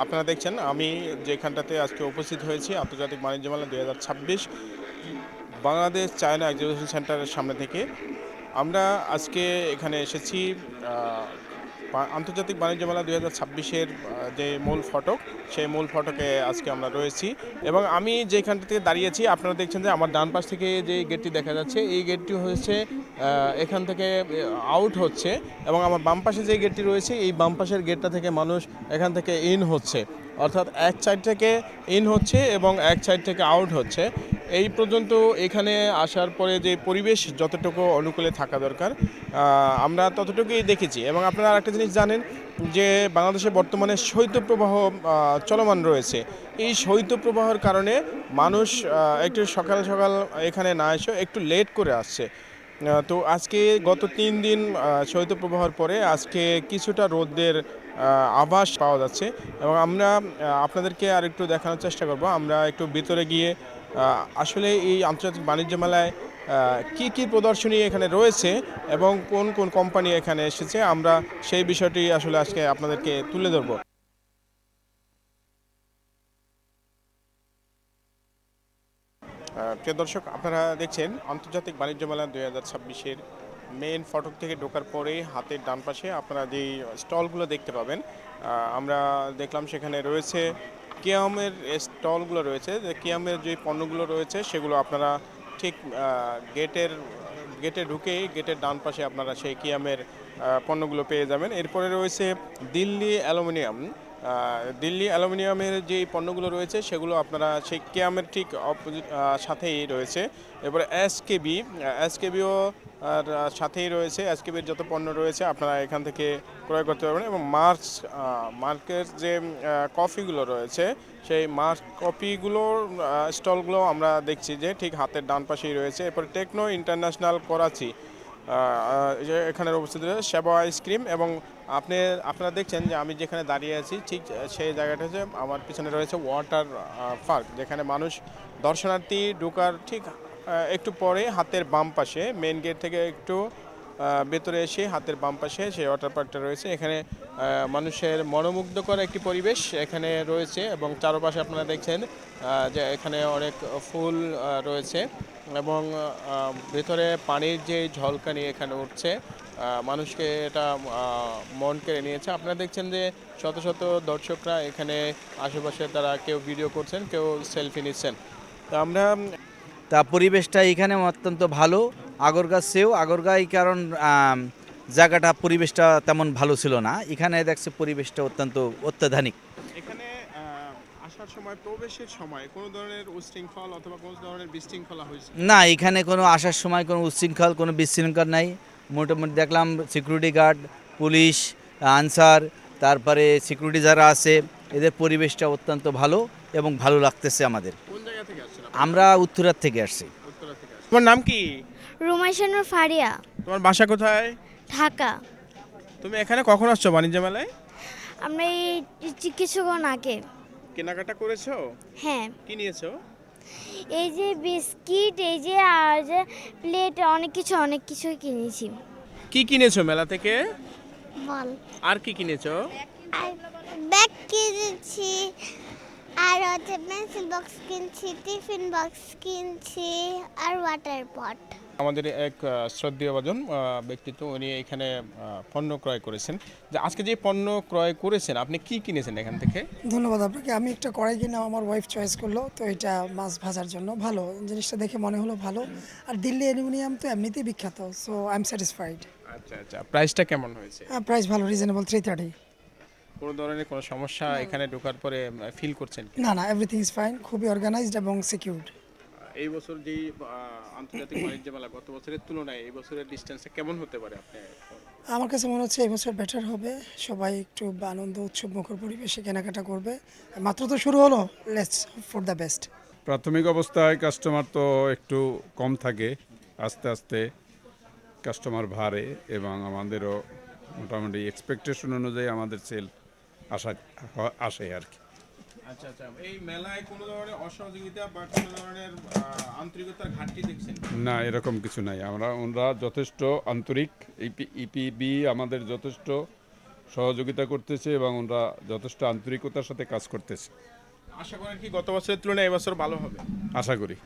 আপনারা দেখছেন আমি যেখানটাতে আজকে উপস্থিত হয়েছি আন্তর্জাতিক বাণিজ্য মেলা 2026 বাংলাদেশ চায়না এক্সিবিশন সেন্টারের সামনে থেকে। আমরা আজকে এখানে এসেছি আন্তর্জাতিক বাণিজ্য মেলা 2026-এর যে মূল ফটক, সেই মূল ফটকে আজকে আমরা রয়েছি। এবং আমি যেখানটাতে দাঁড়িয়েছি আপনারা দেখছেন যে আমার ডান পাশ থেকে যে গেটটি দেখা যাচ্ছে, এই গেটটি হচ্ছে এখান থেকে আউট হচ্ছে, এবং আমার বাম পাশে যে গেটটি রয়েছে এই বাম পাশের গেটটা থেকে মানুষ এখান থেকে ইন হচ্ছে। অর্থাৎ এক সাইড থেকে ইন হচ্ছে এবং এক সাইড থেকে আউট হচ্ছে। এই পর্যন্ত এখানে আসার পরে যে পরিবেশ যতটুকু অনুকূলে থাকা দরকার আমরা ততটুকুই দেখেছি। এবং আপনারা আরেকটা জিনিস জানেন যে বাংলাদেশে বর্তমানে শৈত্যপ্রবাহ চলমান রয়েছে। এই শৈত্যপ্রবাহের কারণে মানুষ একটু সকাল সকাল এখানে না এসে একটু লেট করে আসছে। তো আজকে গত 3 দিন শৈত্যপ্রবাহের পরে আজকে কিছুটা রোদের আভাস পাওয়া যাচ্ছে। এবং আমরা আপনাদেরকে আর একটু দেখানোর চেষ্টা করব। আমরা একটু ভিতরে গিয়ে আসলে এই আন্তর্জাতিক বাণিজ্য মেলায় কি কি প্রদর্শনী এখানে রয়েছে এবং কোন কোন কোম্পানি এখানে এসেছে, আমরা সেই বিষয়টি আসলে আজকে আপনাদেরকে তুলে ধরব। প্রিয় দর্শক, আপনারা দেখছেন আন্তর্জাতিক বাণিজ্য মেলা 2026-এর মেন ফটক থেকে ঢোকার পরে হাতের ডান পাশে আপনারা যেই স্টলগুলো দেখতে পাবেন, আমরা দেখলাম সেখানে রয়েছে কিয়ামের স্টলগুলো রয়েছে। যে কিয়ামের যে পণ্যগুলো রয়েছে সেগুলো আপনারা ঠিক গেটের গেটে ঢুকেই গেটের ডান পাশে আপনারা সেই কিয়ামের পণ্যগুলো পেয়ে যাবেন। এরপরে রয়েছে দিল্লি অ্যালুমিনিয়াম। দিল্লি অ্যালুমিনিয়ামের যে পণ্যগুলো রয়েছে সেগুলো আপনারা সেই কিয়ামের ঠিক অপোজিট সাথেই রয়েছে। এরপরে এসকেবিও আর সাথেই রয়েছে। এসকেবির যত পণ্য রয়েছে আপনারা এখান থেকে ক্রয় করতে পারবেন। এবং মার্কের যে কফিগুলো রয়েছে সেই মার্ক কফিগুলোর স্টলগুলো আমরা দেখছি যে ঠিক হাতের ডান পাশেই রয়েছে। এরপর টেকনো ইন্টারন্যাশনাল করাচি যে এখানে উপস্থিত রয়েছে সেবা আইসক্রিম। এবং আপনারা দেখছেন যে আমি যেখানে দাঁড়িয়ে আছি ঠিক সেই জায়গাটা হচ্ছে আমার পিছনে রয়েছে ওয়াটার পার্ক, যেখানে মানুষ দর্শনার্থী ঢোকার ঠিক একটু পরে হাতের বাম পাশে মেন গেট থেকে একটু ভেতরে এসে হাতের বাম পাশে সেই ওয়াটার পার্কটা রয়েছে। এখানে মানুষের মনোমুগ্ধকর একটি পরিবেশ এখানে রয়েছে। এবং চারপাশে আপনারা দেখছেন যে এখানে অনেক ফুল রয়েছে এবং ভেতরে পানির যে ঝলকানি এখানে উঠছে, মানুষকে এটা মন কেড়ে নিয়েছে। আপনারা দেখছেন যে শত শত দর্শকরা এখানে আশেপাশে তারা কেউ ভিডিও করছেন, কেউ সেলফি নিচ্ছেন। তো আমরা পরিবেশটা এখানে অত্যন্ত ভালো আগরগাঁ চেয়েও। আগরগাঁ এই কারণ জায়গাটা পরিবেশটা তেমন ভালো ছিল না, এখানে দেখছে পরিবেশটা অত্যন্ত অত্যাধুনিক। এখানে আসার সময় প্রবেশের সময় কোনো ধরনের উচ্ছৃঙ্খল অথবা কোনো ধরনের বিশৃঙ্খলা হয়েছে? না, এখানে কোনো আসার সময় কোনো উচ্ছৃঙ্খল কোনো বিশৃঙ্খল নাই। মোটামুটি দেখলাম সিকিউরিটি গার্ড, পুলিশ, আনসার, তারপরে সিকিউরিটি যারা আছে, এদের পরিবেশটা অত্যন্ত ভালো এবং ভালো লাগতেছে আমাদের। কোন জায়গা থেকে আসছেন? আমরা উত্তরার থেকে আসছি। উত্তরা থেকে আসছেন। তোমার নাম কি? রুমাইশানুর ফারিয়া, তোমার বাসা কোথায়? ঢাকা। তুমি এখানে কখন আসছো বাণিজ্য মেলায়? আমরা এই কিছুক্ষণ আগে। কেনাকাটা করেছো? হ্যাঁ, কি নিয়েছো? এই যে বিস্কিট, এই যে আর যে প্লেট, অনেক কিছুই কিনেছি। কি কিনেছো মেলা থেকে? বল। আর কি কিনেছো? আর ব্যাগ কিনেছি, আর হচ্ছে পেন্সিল বক্স কিনছি, টিফিন বক্স কিনছি, আর ওয়াটার পট। আমাদের এক শ্রদ্ধেয় ভাজন ব্যক্তিত্ব, উনি এখানে পণ্য ক্রয় করেছেন। যে আজকে যে পণ্য ক্রয় করেছেন আপনি কি কিনেছেন এখান থেকে? ধন্যবাদ আপনাকে। আমি একটা কড়াই কিনে আমার ওয়াইফ চয়েস করলো, তো এটা মাছ ভাজার জন্য ভালো, জিনিসটা দেখে মনে হলো ভালো। আর দিল্লি অ্যালুমিনিয়াম তো এমনিতেই বিখ্যাত, সো আই এম স্যাটিসফাইড। আচ্ছা আচ্ছা, প্রাইসটা কেমন হয়েছে? প্রাইস ভালো, রিজনেবল, 330। কোনো ধরনের কোনো সমস্যা এখানে ঢোকার পরে ফিল করছেন কি? না না, এভরিথিং ইজ ফাইন, খুবই অর্গানাইজড এবং সিকিউরড। এই বছর যেই আন্তর্জাতিক বাণিজ্য মেলা গত বছরের তুলনায় এই বছরের ডিস্টেন্সটা কেমন হতে পারে আপনি? আমার কাছে মনে হচ্ছে এবছর বেটার হবে, সবাই একটু আনন্দ উৎসব মুখর পরিবেশে কেনাকাটা করবে। মাত্র তো শুরু হলো, let's hope for the best. প্রাথমিক অবস্থায় কাস্টমার তো একটু কম থাকে, আস্তে আস্তে কাস্টমার বাড়ে এবং আমাদেরও মোটামুটি এক্সপেকটেশন অনুযায়ী আমাদের সেল আসে আর কি। আচ্ছা আচ্ছা, এই মেলায় কোনো ধরনের অসহযোগিতা বা কোনো ধরনের আন্তরিকতার ঘাটতি দেখছেন? না, এরকম কিছু নাই। ওরা যথেষ্ট আন্তরিক, ইপিবি আমাদের যথেষ্ট সহযোগিতা করতেছে এবং ওরা যথেষ্ট আন্তরিকতার সাথে কাজ করতেছে। আশা করেন কি গত বছরের তুলনায় এবছর ভালো হবে? আশা করি।